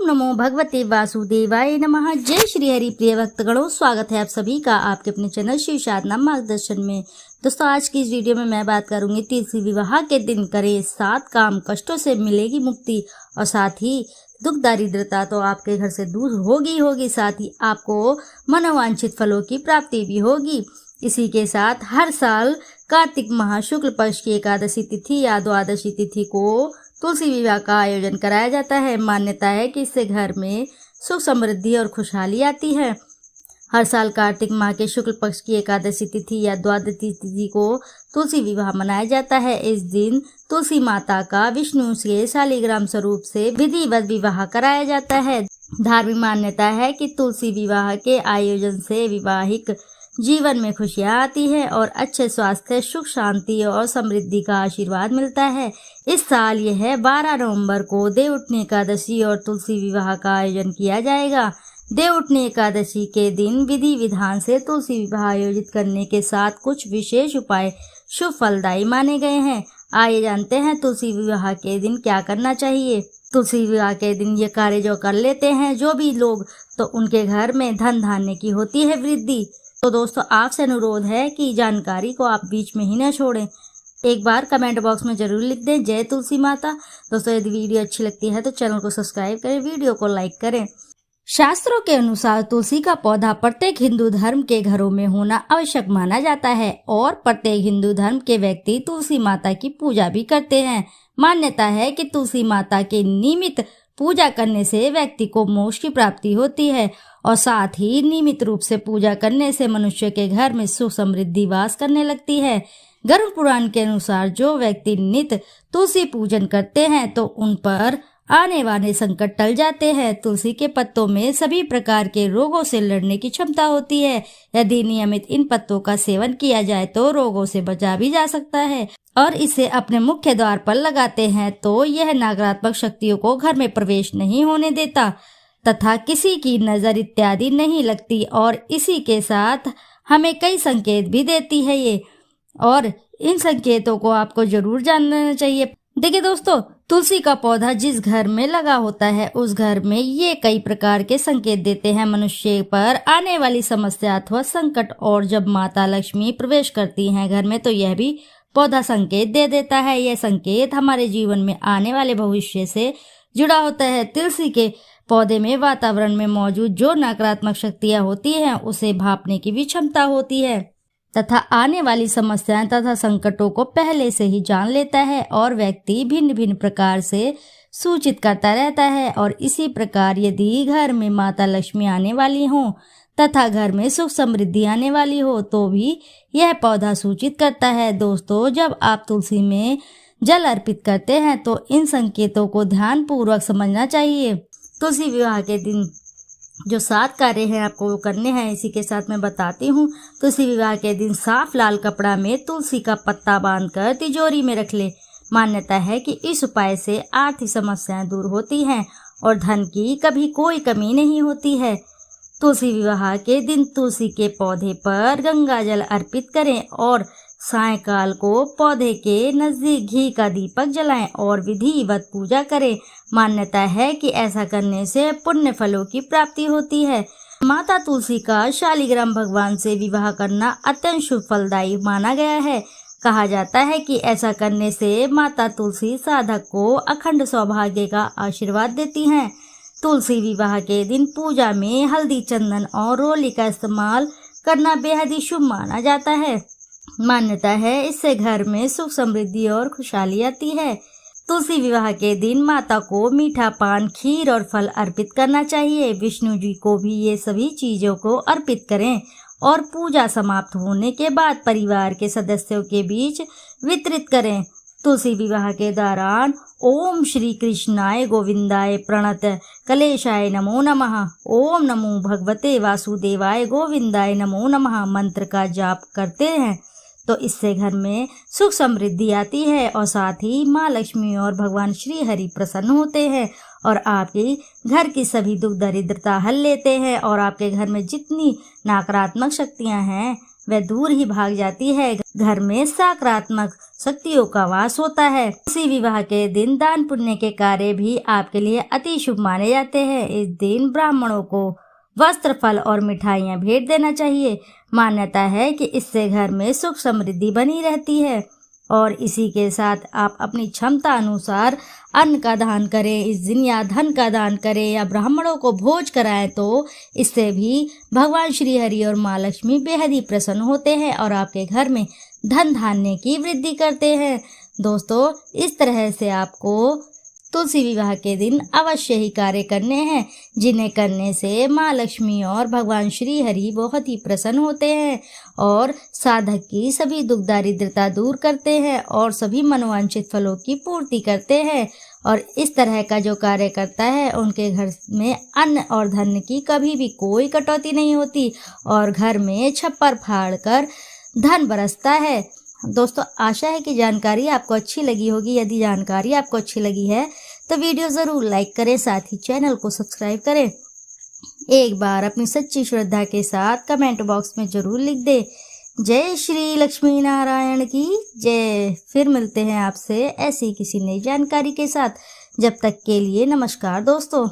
नमो भगवते वासुदेवाय नमः। जय श्री हरि प्रिय भक्तगणों, स्वागत है आप सभी का आपके अपने चैनल शिव साधना मार्गदर्शन में। दोस्तों, आज की इस वीडियो में मैं बात करूंगी तुलसी विवाह के दिन करें 7 काम, कष्टों से मिलेगी मुक्ति और साथ ही दुख दारिद्रता तो आपके घर से दूर होगी, साथ ही आपको मनोवांछित फलों की प्राप्ति भी होगी। इसी के साथ हर साल कार्तिक माह शुक्ल पक्ष की एकादशी तिथि या द्वादशी तिथि को तुलसी विवाह का आयोजन कराया जाता है। मान्यता है कि इससे घर में सुख समृद्धि और खुशहाली आती है। हर साल कार्तिक माह के शुक्ल पक्ष की एकादशी तिथि या द्वादशी तिथि को तुलसी विवाह मनाया जाता है। इस दिन तुलसी माता का विष्णु के शालिग्राम स्वरूप से विधिवत विवाह कराया जाता है। धार्मिक मान्यता है कि तुलसी विवाह के आयोजन से वैवाहिक जीवन में खुशियाँ आती है और अच्छे स्वास्थ्य, सुख, शांति और समृद्धि का आशीर्वाद मिलता है। इस साल यह 12 नवंबर को देवउठनी एकादशी और तुलसी विवाह का आयोजन किया जाएगा। देवउठनी एकादशी के दिन विधि विधान से तुलसी विवाह आयोजित करने के साथ कुछ विशेष उपाय शुभ फलदायी माने गए हैं। आइए जानते हैं तुलसी विवाह के दिन क्या करना चाहिए। तुलसी विवाह के दिन ये कार्य जो कर लेते हैं जो भी लोग, तो उनके घर में धन धान्य की होती है वृद्धि। तो दोस्तों, आपसे अनुरोध है कि जानकारी को आप बीच में ही न छोड़ें। एक बार कमेंट बॉक्स में जरूर लिख दें जय तुलसी माता। दोस्तों, यदि वीडियो अच्छी लगती है तो चैनल को सब्सक्राइब करें, वीडियो को लाइक करें। शास्त्रों के अनुसार तुलसी का पौधा प्रत्येक हिंदू धर्म के घरों में होना आवश्यक माना जाता है और प्रत्येक हिंदू धर्म के व्यक्ति तुलसी माता की पूजा भी करते हैं। मान्यता है कि तुलसी माता के नियमित पूजा करने से व्यक्ति को मोक्ष की प्राप्ति होती है और साथ ही नियमित रूप से पूजा करने से मनुष्य के घर में सुख समृद्धि वास करने लगती है। गरुड़ पुराण के अनुसार जो व्यक्ति नित्य तुलसी पूजन करते हैं तो उन पर आने वाले संकट टल जाते हैं। तुलसी के पत्तों में सभी प्रकार के रोगों से लड़ने की क्षमता होती है। यदि नियमित इन पत्तों का सेवन किया जाए तो रोगों से बचा भी जा सकता है और इसे अपने मुख्य द्वार पर लगाते हैं तो यह नकारात्मक शक्तियों को घर में प्रवेश नहीं होने देता तथा किसी की नजर इत्यादि नहीं लगती और इसी के साथ हमें कई संकेत भी देती है ये, और इन संकेतों को आपको जरूर जानना चाहिए। देखिए दोस्तों, तुलसी का पौधा जिस घर में लगा होता है उस घर में ये कई प्रकार के संकेत देते हैं मनुष्य पर आने वाली समस्या अथवा संकट, और जब माता लक्ष्मी प्रवेश करती हैं घर में तो यह भी पौधा संकेत दे देता है। यह संकेत हमारे जीवन में आने वाले भविष्य से जुड़ा होता है। तुलसी के पौधे में वातावरण में मौजूद जो नकारात्मक शक्तियां होती हैं उसे भांपने की भी क्षमता होती है तथा आने वाली समस्याएं तथा संकटों को पहले से ही जान लेता है और व्यक्ति भिन्न भिन्न प्रकार से सूचित करता रहता है। और इसी प्रकार यदि घर में माता लक्ष्मी आने वाली हो तथा घर में सुख समृद्धि आने वाली हो तो भी यह पौधा सूचित करता है। दोस्तों, जब आप तुलसी में जल अर्पित करते हैं तो इन संकेतों को ध्यान पूर्वक समझना चाहिए। तुलसी विवाह के दिन जो 7 कार्य हैं आपको वो करने हैं, इसी के साथ मैं बताती हूँ। तुलसी विवाह के दिन साफ लाल कपड़ा में तुलसी का पत्ता बांधकर तिजोरी में रख ले। मान्यता है कि इस उपाय से आर्थिक समस्याएं दूर होती हैं और धन की कभी कोई कमी नहीं होती है। तुलसी विवाह के दिन तुलसी के पौधे पर गंगा जल अर्पित करें और सायंकाल को पौधे के नजदीक घी का दीपक जलाएं और विधिवत पूजा करें। मान्यता है कि ऐसा करने से पुण्य फलों की प्राप्ति होती है। माता तुलसी का शालिग्राम भगवान से विवाह करना अत्यंत शुभ फलदायी माना गया है। कहा जाता है कि ऐसा करने से माता तुलसी साधक को अखंड सौभाग्य का आशीर्वाद देती हैं। तुलसी विवाह के दिन पूजा में हल्दी, चंदन और रोली का इस्तेमाल करना बेहद ही शुभ माना जाता है। मान्यता है इससे घर में सुख समृद्धि और खुशहाली आती है। तुलसी विवाह के दिन माता को मीठा पान, खीर और फल अर्पित करना चाहिए। विष्णु जी को भी ये सभी चीजों को अर्पित करें और पूजा समाप्त होने के बाद परिवार के सदस्यों के बीच वितरित करें। तुलसी विवाह के दौरान ओम श्री कृष्णाय गोविंदाय प्रणत कलेशाय नमो नमः, ओम नमो भगवते वासुदेवाय गोविंदाय नमो नमः मंत्र का जाप करते हैं तो इससे घर में सुख समृद्धि आती है और साथ ही माँ लक्ष्मी और भगवान श्री हरि प्रसन्न होते हैं और आपके घर की सभी दुख दरिद्रता हल लेते हैं और आपके घर में जितनी नकारात्मक शक्तियां हैं वह दूर ही भाग जाती है। घर में सकारात्मक शक्तियों का वास होता है। तुलसी विवाह के दिन दान पुण्य के कार्य भी आपके लिए अति शुभ माने जाते हैं। इस दिन ब्राह्मणों को वस्त्र, फल और मिठाइयाँ भेंट देना चाहिए। मान्यता है कि इससे घर में सुख समृद्धि बनी रहती है और इसी के साथ आप अपनी क्षमता अनुसार अन्न का दान करें इस दिन, या धन का दान करें, या ब्राह्मणों को भोज कराएं, तो इससे भी भगवान श्री हरि और माँ लक्ष्मी बेहद ही प्रसन्न होते हैं और आपके घर में धन धान्य की वृद्धि करते हैं। दोस्तों, इस तरह से आपको तुलसी विवाह के दिन अवश्य ही कार्य करने हैं, जिन्हें करने से माँ लक्ष्मी और भगवान श्री हरि बहुत ही प्रसन्न होते हैं और साधक की सभी दुख दारिद्रता दूर करते हैं और सभी मनोवांछित फलों की पूर्ति करते हैं। और इस तरह का जो कार्य करता है उनके घर में अन्न और धन की कभी भी कोई कटौती नहीं होती और घर में छप्पर फाड़ कर धन बरसता है। दोस्तों, आशा है कि जानकारी आपको अच्छी लगी होगी। यदि जानकारी आपको अच्छी लगी है तो वीडियो ज़रूर लाइक करें, साथ ही चैनल को सब्सक्राइब करें। एक बार अपनी सच्ची श्रद्धा के साथ कमेंट बॉक्स में ज़रूर लिख दें, जय श्री लक्ष्मी नारायण की जय। फिर मिलते हैं आपसे ऐसी किसी नई जानकारी के साथ। जब तक के लिए नमस्कार दोस्तों।